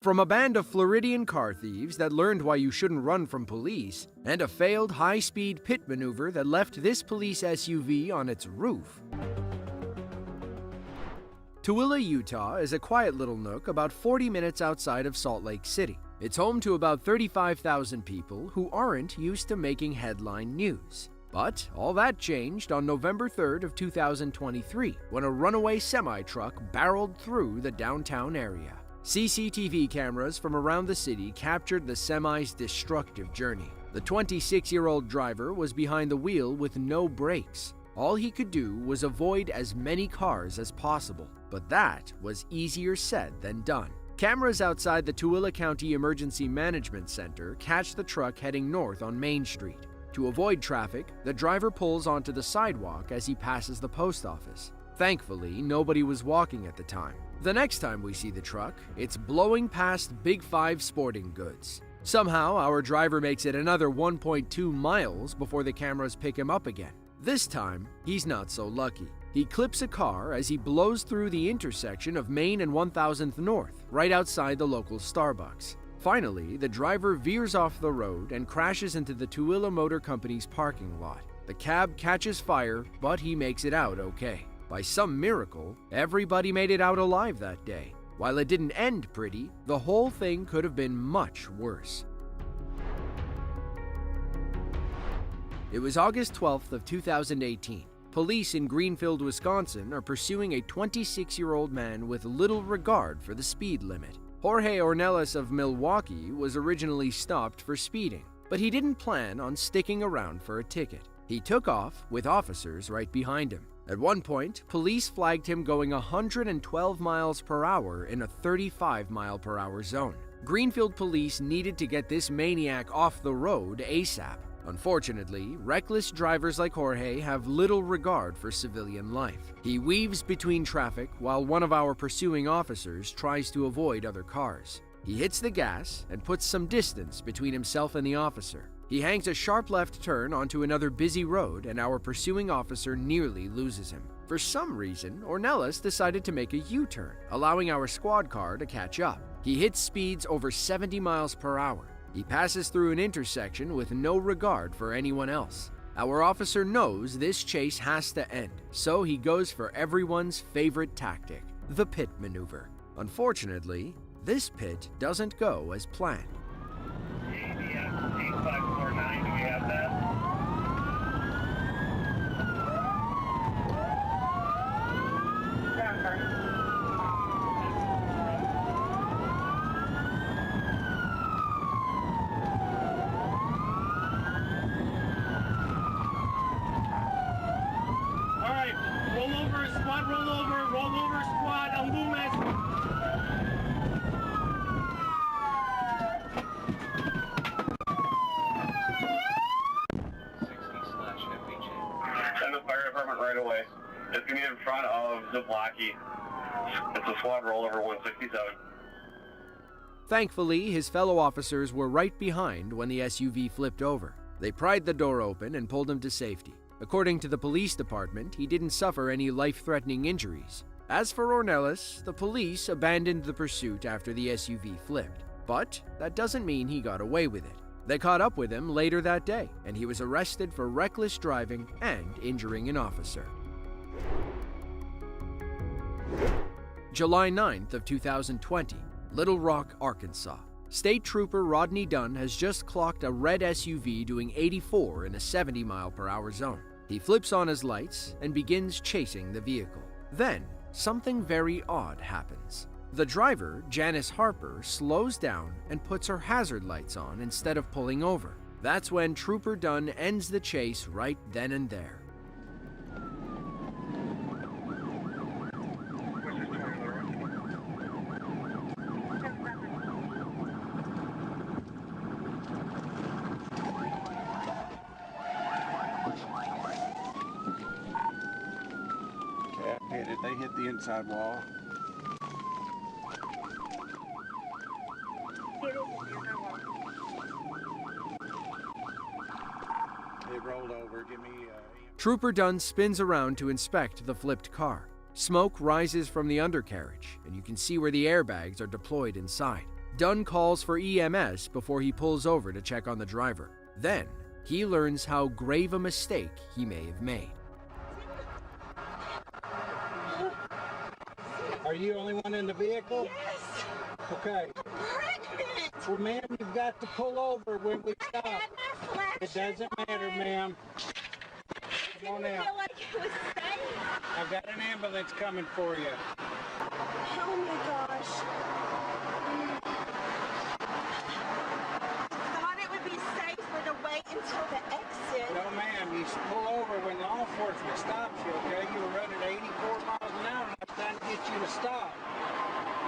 From a band of Floridian car thieves that learned why you shouldn't run from police, and a failed high-speed pit maneuver that left this police SUV on its roof. Tooele, Utah is a quiet little nook about 40 minutes outside of Salt Lake City. It's home to about 35,000 people who aren't used to making headline news. But all that changed on November 3rd of 2023 when a runaway semi-truck barreled through the downtown area. CCTV cameras from around the city captured the semi's destructive journey. The 26-year-old driver was behind the wheel with no brakes. All he could do was avoid as many cars as possible, but that was easier said than done. Cameras outside the Tooele County Emergency Management Center catch the truck heading north on Main Street. To avoid traffic, the driver pulls onto the sidewalk as he passes the post office. Thankfully, nobody was walking at the time. The next time we see the truck, it's blowing past Big 5 Sporting Goods. Somehow, our driver makes it another 1.2 miles before the cameras pick him up again. This time, he's not so lucky. He clips a car as he blows through the intersection of Main and 1000th North, right outside the local Starbucks. Finally, the driver veers off the road and crashes into the Tooele Motor Company's parking lot. The cab catches fire, but he makes it out okay. By some miracle, everybody made it out alive that day. While it didn't end pretty, the whole thing could have been much worse. It was August 12th of 2018. Police in Greenfield, Wisconsin are pursuing a 26-year-old man with little regard for the speed limit. Jorge Ornelas of Milwaukee was originally stopped for speeding, but he didn't plan on sticking around for a ticket. He took off with officers right behind him. At one point, police flagged him going 112 miles per hour in a 35 mile per hour zone. Greenfield police needed to get this maniac off the road ASAP. Unfortunately, reckless drivers like Jorge have little regard for civilian life. He weaves between traffic while one of our pursuing officers tries to avoid other cars. He hits the gas and puts some distance between himself and the officer. He hangs a sharp left turn onto another busy road, and our pursuing officer nearly loses him. For some reason, Ornelas decided to make a U-turn, allowing our squad car to catch up. He hits speeds over 70 miles per hour. He passes through an intersection with no regard for anyone else. Our officer knows this chase has to end, so he goes for everyone's favorite tactic, the pit maneuver. Unfortunately, this pit doesn't go as planned. ABS 8549, do we have that? Alright, roll over, squad, on movement. Send the fire department right away. It's going to be in front of Zablocki. It's a squad rollover 167. Thankfully, his fellow officers were right behind when the SUV flipped over. They pried the door open and pulled him to safety. According to the police department, he didn't suffer any life-threatening injuries. As for Ornelas, the police abandoned the pursuit after the SUV flipped. But that doesn't mean he got away with it. They caught up with him later that day, and he was arrested for reckless driving and injuring an officer. July 9th of 2020, Little Rock, Arkansas. State Trooper Rodney Dunn has just clocked a red SUV doing 84 in a 70 mile per hour zone. He flips on his lights and begins chasing the vehicle. Then, something very odd happens. The driver, Janice Harper, slows down and puts her hazard lights on instead of pulling over. That's when Trooper Dunn ends the chase right then and there. They hit the inside wall. They rolled over. Give me. Trooper Dunn spins around to inspect the flipped car. Smoke rises from the undercarriage, and you can see where the airbags are deployed inside. Dunn calls for EMS before he pulls over to check on the driver. Then, he learns how grave a mistake he may have made. Are you the only one in the vehicle? Yes. Okay. Pregnant. Well, ma'am, you've got to pull over when we stop. I had my flash. It doesn't matter, ma'am. Come on I out. feel like it was safe. I've got an ambulance coming for you. Oh my gosh. Thought it would be safer to wait until the exit. No, ma'am, you pull over when law enforcement stops you, okay? You were running 84 miles an hour and I was trying to get you to stop.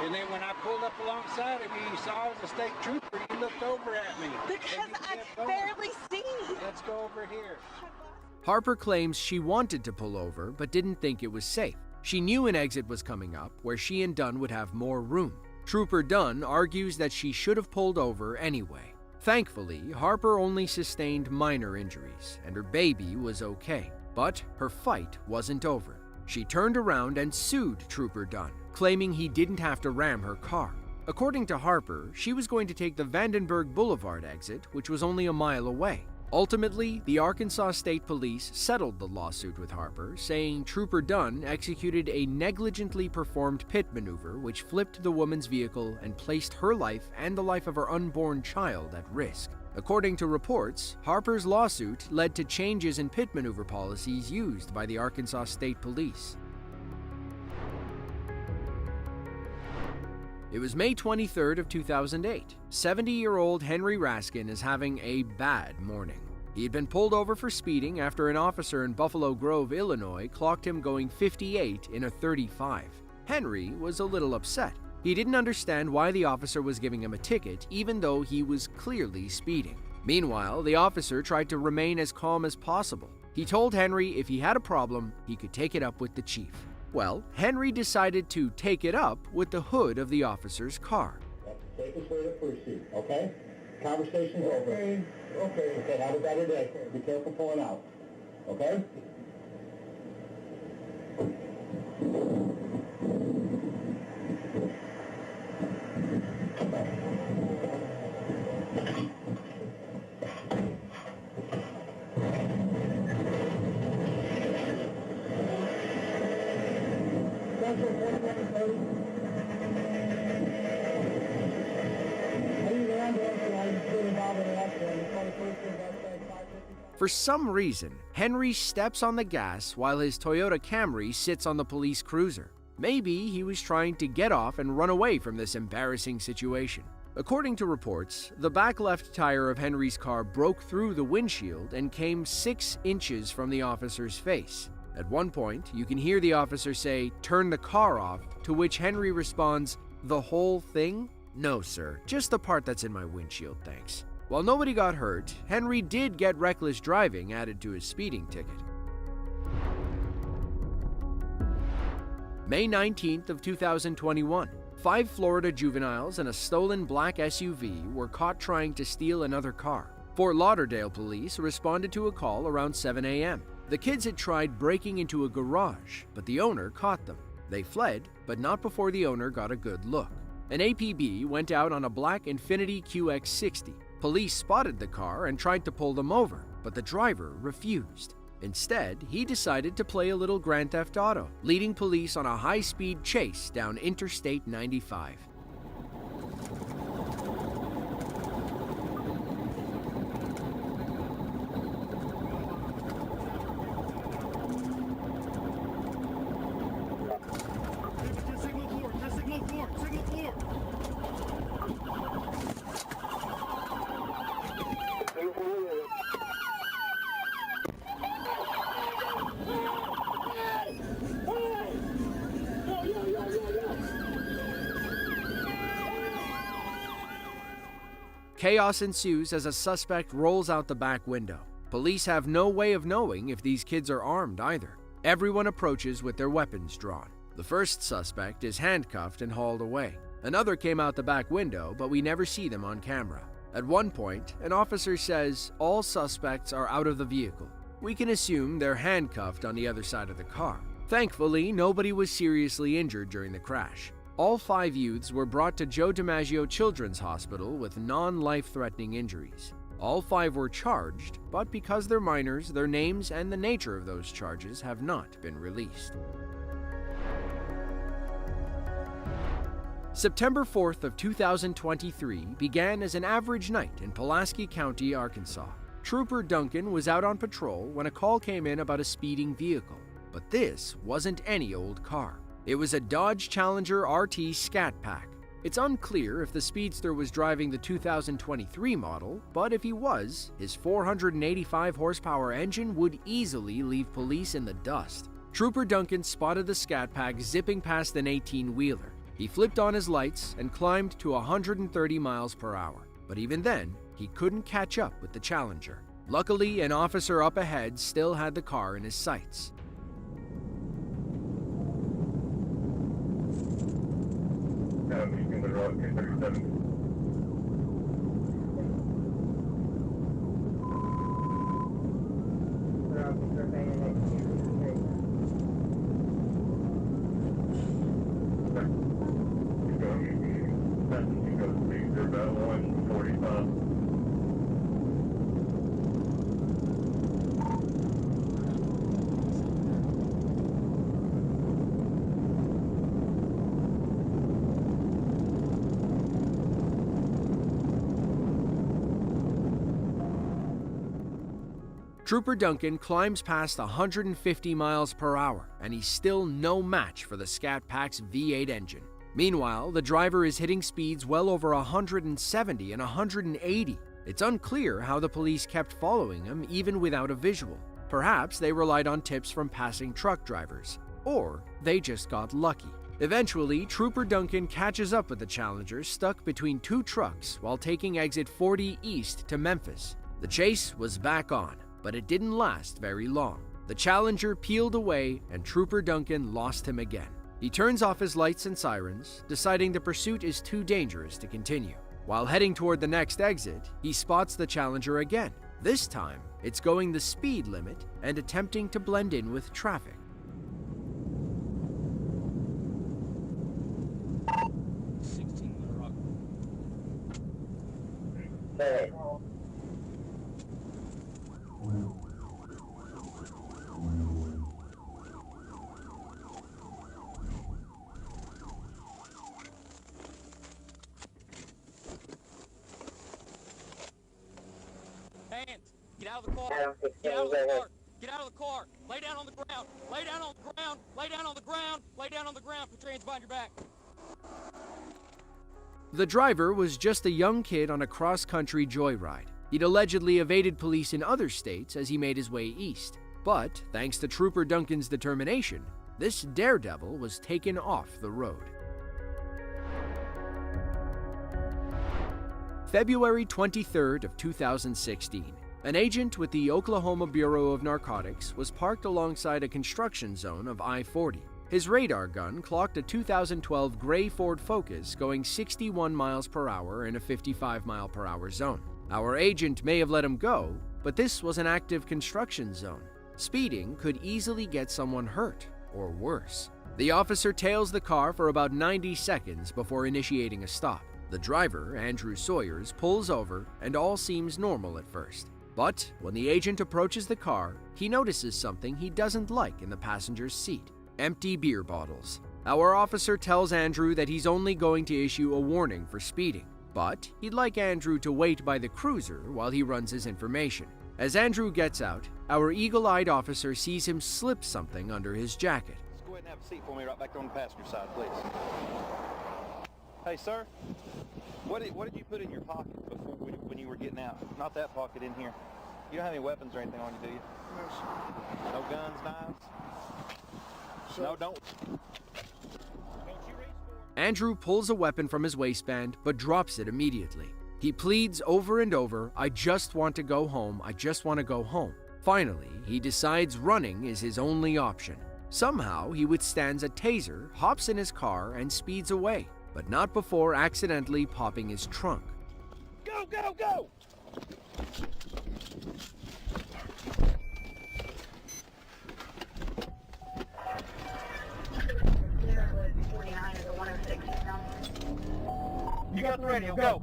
And then when I pulled up alongside of you, you saw I was a state trooper, you looked over at me. Because And you I kept going. barely see. Let's go over here. Harper claims she wanted to pull over but didn't think it was safe. She knew an exit was coming up where she and Dunn would have more room. Trooper Dunn argues that she should have pulled over anyway. Thankfully, Harper only sustained minor injuries and her baby was okay. But her fight wasn't over. She turned around and sued Trooper Dunn, claiming he didn't have to ram her car. According to Harper, she was going to take the Vandenberg Boulevard exit, which was only a mile away. Ultimately, the Arkansas State Police settled the lawsuit with Harper, saying Trooper Dunn executed a negligently performed pit maneuver which flipped the woman's vehicle and placed her life and the life of her unborn child at risk. According to reports, Harper's lawsuit led to changes in pit maneuver policies used by the Arkansas State Police. It was May 23rd of 2008. 70-year-old Henry Raskin is having a bad morning. He had been pulled over for speeding after an officer in Buffalo Grove, Illinois, clocked him going 58 in a 35. Henry was a little upset. He didn't understand why the officer was giving him a ticket, even though he was clearly speeding. Meanwhile, the officer tried to remain as calm as possible. He told Henry if he had a problem, he could take it up with the chief. Well, Henry decided to take it up with the hood of the officer's car. That's the safest way to proceed, okay? Conversation's over. Okay, have a better day. Be careful pulling out, okay? For some reason, Henry steps on the gas while his Toyota Camry sits on the police cruiser. Maybe he was trying to get off and run away from this embarrassing situation. According to reports, the back left tire of Henry's car broke through the windshield and came 6 inches from the officer's face. At one point, you can hear the officer say, "Turn the car off," to which Henry responds, "The whole thing? No, sir, just the part that's in my windshield, thanks." While nobody got hurt, Henry did get reckless driving added to his speeding ticket. May 19th of 2021. 5 Florida juveniles and a stolen black SUV were caught trying to steal another car. Fort Lauderdale police responded to a call around 7 a.m. The kids had tried breaking into a garage, but the owner caught them. They fled, but not before the owner got a good look. An APB went out on a black Infiniti QX60. Police spotted the car and tried to pull them over, but the driver refused. Instead, he decided to play a little Grand Theft Auto, leading police on a high-speed chase down Interstate 95. Chaos ensues as a suspect rolls out the back window. Police have no way of knowing if these kids are armed either. Everyone approaches with their weapons drawn. The first suspect is handcuffed and hauled away. Another came out the back window, but we never see them on camera. At one point, an officer says all suspects are out of the vehicle. We can assume they're handcuffed on the other side of the car. Thankfully, nobody was seriously injured during the crash. All 5 youths were brought to Joe DiMaggio Children's Hospital with non-life-threatening injuries. All 5 were charged, but because they're minors, their names and the nature of those charges have not been released. September 4th of 2023 began as an average night in Pulaski County, Arkansas. Trooper Duncan was out on patrol when a call came in about a speeding vehicle. But this wasn't any old car. It was a Dodge Challenger RT Scat Pack. It's unclear if the speedster was driving the 2023 model, but if he was, his 485 horsepower engine would easily leave police in the dust. Trooper Duncan spotted the Scat Pack zipping past an 18-wheeler. He flipped on his lights and climbed to 130 miles per hour. But even then, he couldn't catch up with the Challenger. Luckily, an officer up ahead still had the car in his sights. Trooper Duncan climbs past 150 miles per hour, and he's still no match for the Scat Pack's V8 engine. Meanwhile, the driver is hitting speeds well over 170 and 180. It's unclear how the police kept following him even without a visual. Perhaps they relied on tips from passing truck drivers, or they just got lucky. Eventually, Trooper Duncan catches up with the Challenger stuck between 2 trucks while taking exit 40 east to Memphis. The chase was back on, but it didn't last very long. The Challenger peeled away and Trooper Duncan lost him again. He turns off his lights and sirens, deciding the pursuit is too dangerous to continue. While heading toward the next exit, he spots the Challenger again. This time, it's going the speed limit and attempting to blend in with traffic. Hey. Hands! Get out of the car! Get out of the car! Get out of the car! Lay down on the ground! Lay down on the ground! Lay down on the ground! Lay down on the ground! Put your hands behind your back! The driver was just a young kid on a cross-country joyride. He'd allegedly evaded police in other states as he made his way east. But, thanks to Trooper Duncan's determination, this daredevil was taken off the road. February 23rd of 2016. An agent with the Oklahoma Bureau of Narcotics was parked alongside a construction zone of I-40. His radar gun clocked a 2012 gray Ford Focus going 61 miles per hour in a 55 mile per hour zone. Our agent may have let him go, but this was an active construction zone. Speeding could easily get someone hurt, or worse. The officer tails the car for about 90 seconds before initiating a stop. The driver, Andrew Sawyers, pulls over, and all seems normal at first. But when the agent approaches the car, he notices something he doesn't like in the passenger's seat: empty beer bottles. Our officer tells Andrew that he's only going to issue a warning for speeding, but he'd like Andrew to wait by the cruiser while he runs his information. As Andrew gets out, our eagle-eyed officer sees him slip something under his jacket. Just go ahead and have a seat for me right back on the passenger side, please. Hey, sir, what did you put in your pocket before when you were getting out? Not that pocket in here. You don't have any weapons or anything on you, do you? No, sir. No guns, knives? Sir. No, don't. Andrew pulls a weapon from his waistband, but drops it immediately. He pleads over and over, "I just want to go home, I just want to go home." Finally, he decides running is his only option. Somehow, he withstands a taser, hops in his car, and speeds away, but not before accidentally popping his trunk. Go, go, go! Zero 49 is a 106. You got the radio, go.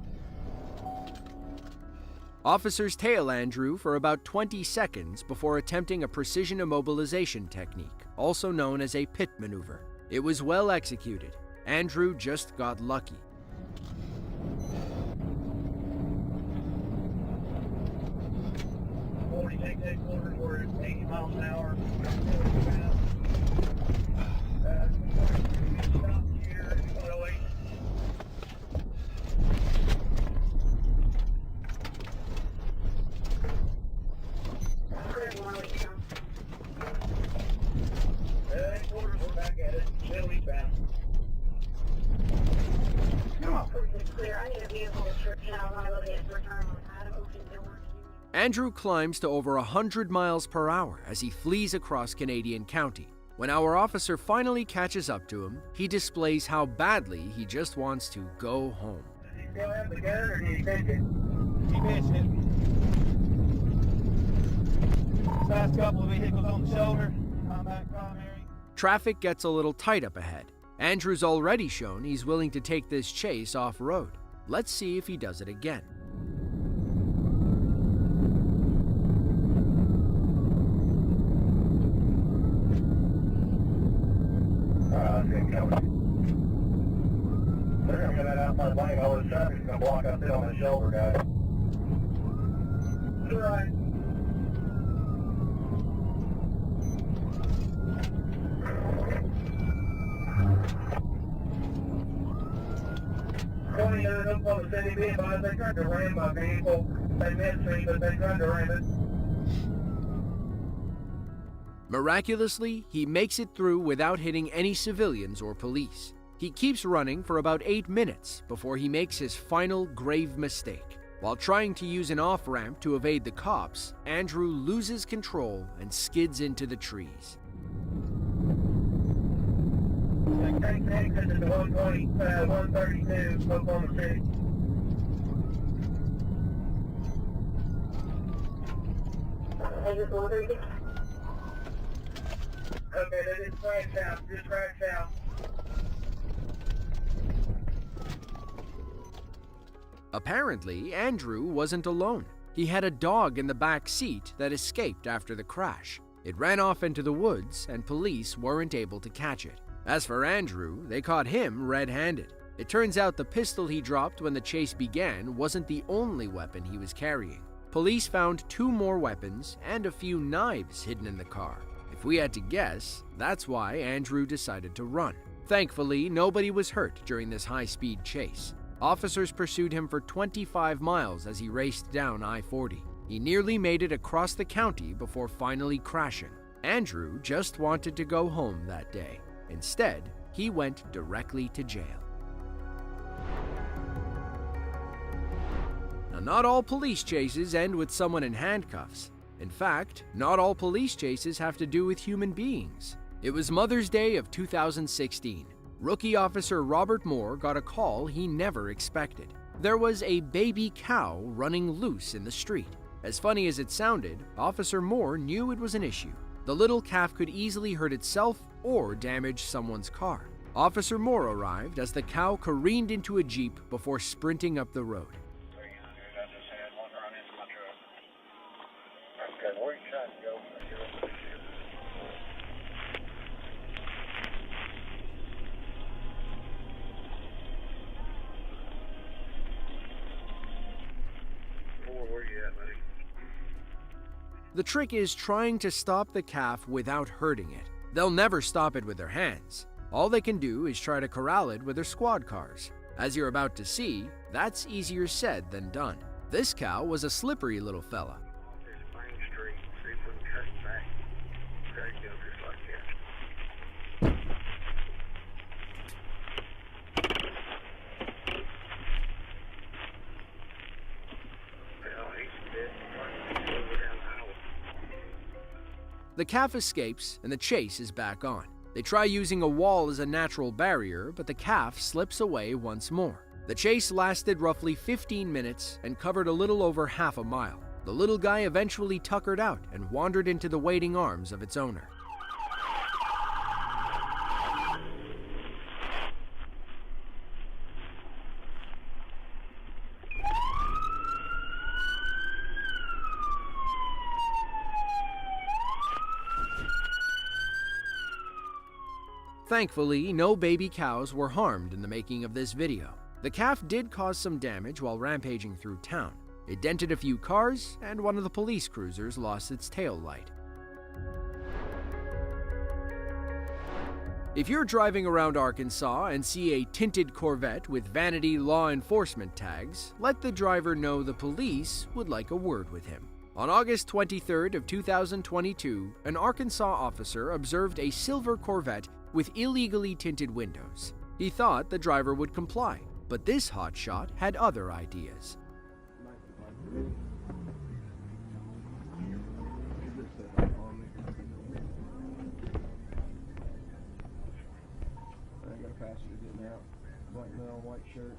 Officers tail Andrew for about 20 seconds before attempting a precision immobilization technique, also known as a pit maneuver. It was well executed. Andrew just got lucky. We're at 80 miles an hour. Stop here, 108. Headquarters, we're back at it. Still eastbound. Come on. Clear. I need a vehicle description. I want to go get return on Idaho door. Andrew climbs to over 100 miles per hour as he flees across Canadian County. When our officer finally catches up to him, he displays how badly he just wants to go home. Does he still have the gun or did he pitch it? He pitched it. Last couple of vehicles on the shoulder. Combat primary. Traffic gets a little tight up ahead. Andrew's already shown he's willing to take this chase off-road. Let's see if he does it again. They're going to get that out my lane. All this traffic's going to block up there on the shoulder, guys. That's right. Up on the city being by, they tried to ram my vehicle. They missed me, but they tried to ram it. Miraculously, he makes it through without hitting any civilians or police. He keeps running for about 8 minutes before he makes his final grave mistake. While trying to use an off-ramp to evade the cops, Andrew loses control and skids into the trees. Take exit to 120, 132, Oklahoma City. Exit 132. Okay, they just crashed out, Apparently, Andrew wasn't alone. He had a dog in the back seat that escaped after the crash. It ran off into the woods, and police weren't able to catch it. As for Andrew, they caught him red-handed. It turns out the pistol he dropped when the chase began wasn't the only weapon he was carrying. Police found 2 more weapons and a few knives hidden in the car. If we had to guess, that's why Andrew decided to run. Thankfully, nobody was hurt during this high-speed chase. Officers pursued him for 25 miles as he raced down I-40. He nearly made it across the county before finally crashing. Andrew just wanted to go home that day. Instead, he went directly to jail. Now, not all police chases end with someone in handcuffs. In fact, not all police chases have to do with human beings. It was Mother's Day of 2016. Rookie officer Robert Moore got a call he never expected. There was a baby cow running loose in the street. As funny as it sounded, Officer Moore knew it was an issue. The little calf could easily hurt itself or damage someone's car. Officer Moore arrived as the cow careened into a Jeep before sprinting up the road. 300, I just had one run into my truck. Okay, where you trying to go? Where you at, buddy? The trick is trying to stop the calf without hurting it. They'll never stop it with their hands. All they can do is try to corral it with their squad cars. As you're about to see, that's easier said than done. This cow was a slippery little fella. This Main Street, see if we can cut it back. There you go, just like that. Well, he's dead. He's over down the highway. The calf escapes and the chase is back on. They try using a wall as a natural barrier, but the calf slips away once more. The chase lasted roughly 15 minutes and covered a little over half a mile. The little guy eventually tuckered out and wandered into the waiting arms of its owner. Thankfully, no baby cows were harmed in the making of this video. The calf did cause some damage while rampaging through town. It dented a few cars, and one of the police cruisers lost its tail light. If you're driving around Arkansas and see a tinted Corvette with vanity law enforcement tags, let the driver know the police would like a word with him. On August 23rd of 2022, an Arkansas officer observed a silver Corvette with illegally tinted windows. He thought the driver would comply, but this hotshot had other ideas. I got a passenger getting out. Black male, white shirt.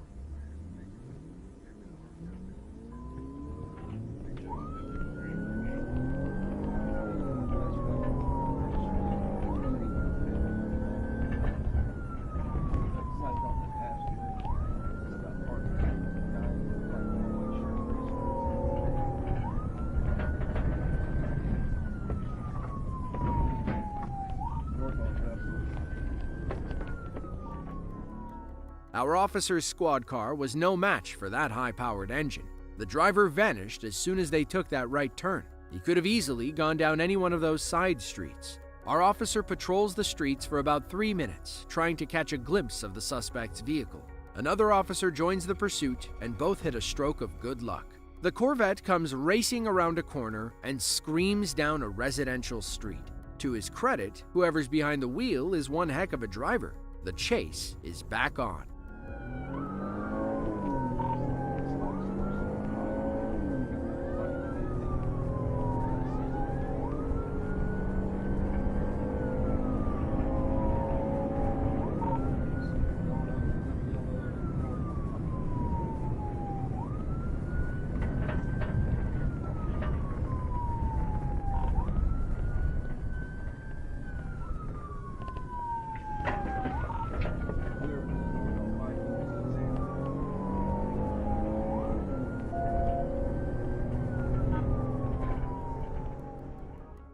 Our officer's squad car was no match for that high-powered engine. The driver vanished as soon as they took that right turn. He could have easily gone down any one of those side streets. Our officer patrols the streets for about 3 minutes, trying to catch a glimpse of the suspect's vehicle. Another officer joins the pursuit, and both hit a stroke of good luck. The Corvette comes racing around a corner and screams down a residential street. To his credit, whoever's behind the wheel is one heck of a driver. The chase is back on.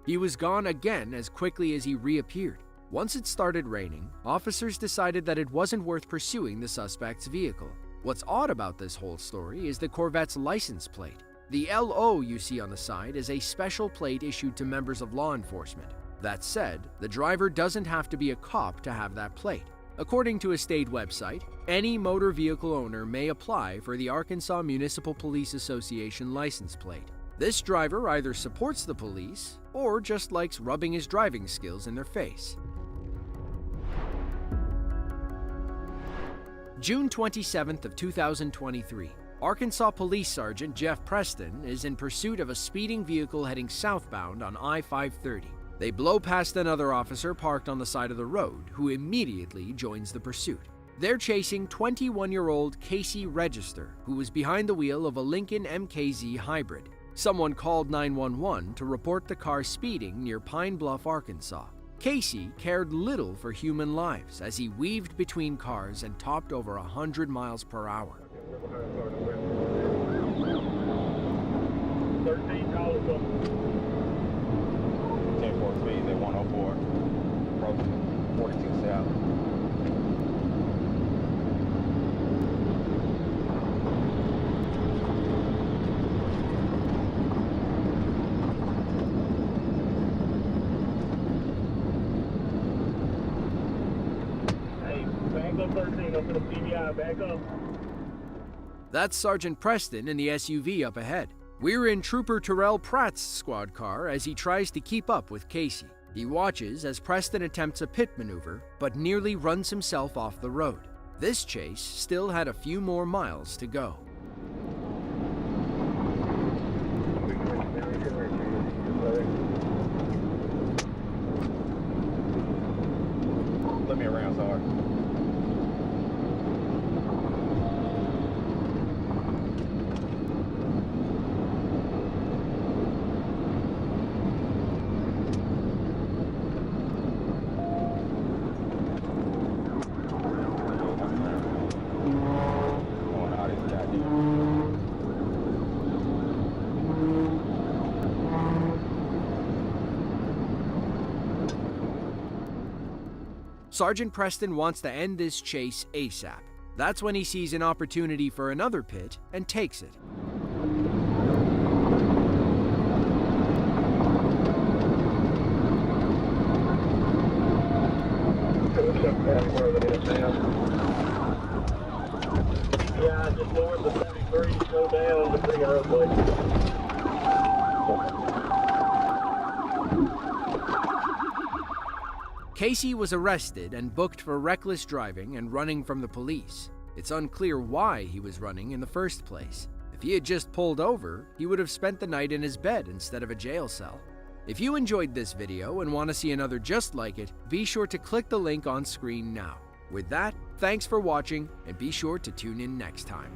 He was gone again as quickly as he reappeared. Once it started raining, officers decided that it wasn't worth pursuing the suspect's vehicle. What's odd about this whole story is the Corvette's license plate. The LO you see on the side is a special plate issued to members of law enforcement. That said, the driver doesn't have to be a cop to have that plate. According to a state website, any motor vehicle owner may apply for the Arkansas Municipal Police Association license plate. This driver either supports the police or just likes rubbing his driving skills in their face. June 27th of 2023. Arkansas Police Sergeant Jeff Preston is in pursuit of a speeding vehicle heading southbound on I-530. They blow past another officer parked on the side of the road, who immediately joins the pursuit. They're chasing 21-year-old Casey Register, who was behind the wheel of a Lincoln MKZ hybrid. Someone called 911 to report the car speeding near Pine Bluff, Arkansas. Casey cared little for human lives as he weaved between cars and topped over 100 miles per hour. 13 calls up. 10-4 speed at 104. Approaching 42 south. Back up 13 up to the PBI, back up. That's Sergeant Preston in the SUV up ahead. We're in Trooper Terrell Pratt's squad car as he tries to keep up with Casey. He watches as Preston attempts a pit maneuver, but nearly runs himself off the road. This chase still had a few more miles to go. Let me around, sorry. Sergeant Preston wants to end this chase ASAP. That's when he sees an opportunity for another pit and takes it. Yeah, just north of 73, slow down to bring it up, Casey was arrested and booked for reckless driving and running from the police. It's unclear why he was running in the first place. If he had just pulled over, he would have spent the night in his bed instead of a jail cell. If you enjoyed this video and want to see another just like it, be sure to click the link on screen now. With that, thanks for watching and be sure to tune in next time.